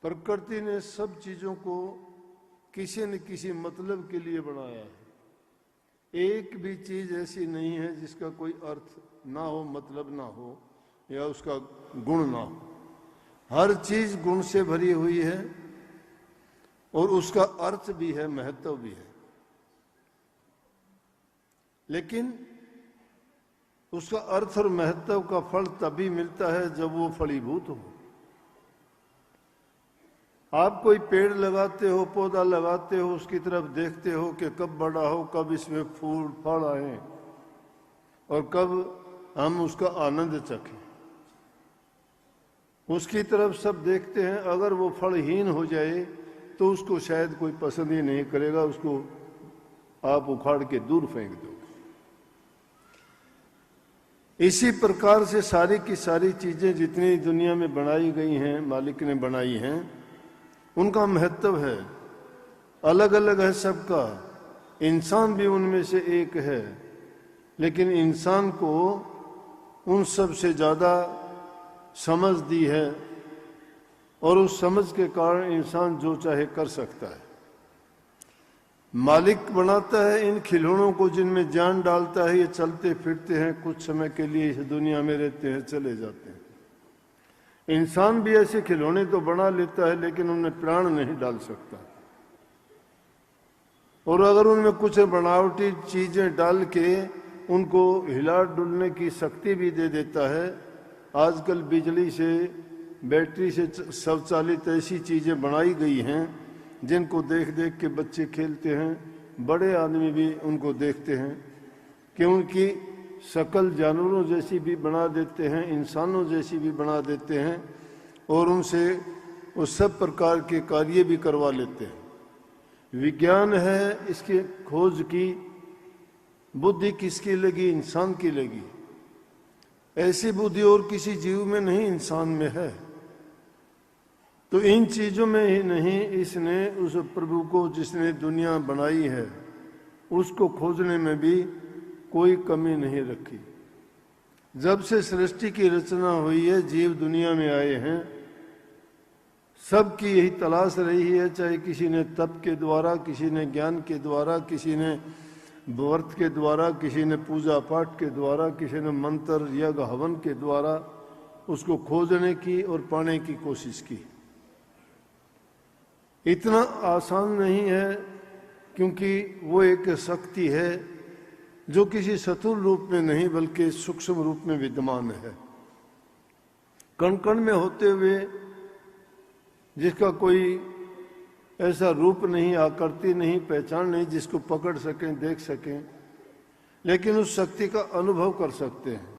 प्रकृति ने सब चीजों को किसी न किसी मतलब के लिए बनाया है। एक भी चीज ऐसी नहीं है जिसका कोई अर्थ ना हो, मतलब ना हो या उसका गुण ना हो। हर चीज गुण से भरी हुई है और उसका अर्थ भी है, महत्व भी है, लेकिन उसका अर्थ और महत्व का फल तभी मिलता है जब वो फलीभूत हो। आप कोई पेड़ लगाते हो, पौधा लगाते हो, उसकी तरफ देखते हो कि कब बड़ा हो, कब इसमें फूल फल आए और कब हम उसका आनंद चखें। उसकी तरफ सब देखते हैं। अगर वो फलहीन हो जाए तो उसको शायद कोई पसंद ही नहीं करेगा, उसको आप उखाड़ के दूर फेंक दो। इसी प्रकार से सारी की सारी चीजें जितनी दुनिया में बनाई गई हैं, मालिक ने बनाई हैं, उनका महत्व है, अलग अलग है सबका। इंसान भी उनमें से एक है, लेकिन इंसान को उन सब से ज्यादा समझ दी है और उस समझ के कारण इंसान जो चाहे कर सकता है। मालिक बनाता है इन खिलौनों को जिनमें जान डालता है। ये चलते फिरते हैं, कुछ समय के लिए इस दुनिया में रहते हैं, चले जाते हैं। इंसान भी ऐसे खिलौने तो बना लेता है, लेकिन उनमें प्राण नहीं डाल सकता। और अगर उनमें कुछ बनावटी चीजें डाल के उनको हिला डुलने की शक्ति भी दे देता है। आजकल बिजली से, बैटरी से स्वचालित ऐसी चीजें बनाई गई हैं जिनको देख देख के बच्चे खेलते हैं, बड़े आदमी भी उनको देखते हैं कि उनकी शक्ल जानवरों जैसी भी बना देते हैं, इंसानों जैसी भी बना देते हैं और उनसे वो सब प्रकार के कार्य भी करवा लेते हैं। विज्ञान है इसकी खोज की, बुद्धि किसकी लगी? इंसान की लगी। ऐसी बुद्धि और किसी जीव में नहीं, इंसान में है। तो इन चीजों में ही नहीं, इसने उस प्रभु को जिसने दुनिया बनाई है उसको खोजने में भी कोई कमी नहीं रखी। जब से सृष्टि की रचना हुई है, जीव दुनिया में आए हैं, सबकी यही तलाश रही है। चाहे किसी ने तप के द्वारा, किसी ने ज्ञान के द्वारा, किसी ने व्रत के द्वारा, किसी ने पूजा पाठ के द्वारा, किसी ने मंत्र यज्ञ हवन के द्वारा उसको खोजने की और पाने की कोशिश की। इतना आसान नहीं है, क्योंकि वो एक शक्ति है जो किसी स्थूल रूप में नहीं बल्कि सूक्ष्म रूप में विद्यमान है, कण कण में होते हुए, जिसका कोई ऐसा रूप नहीं, आकृति नहीं, पहचान नहीं जिसको पकड़ सकें, देख सकें, लेकिन उस शक्ति का अनुभव कर सकते हैं।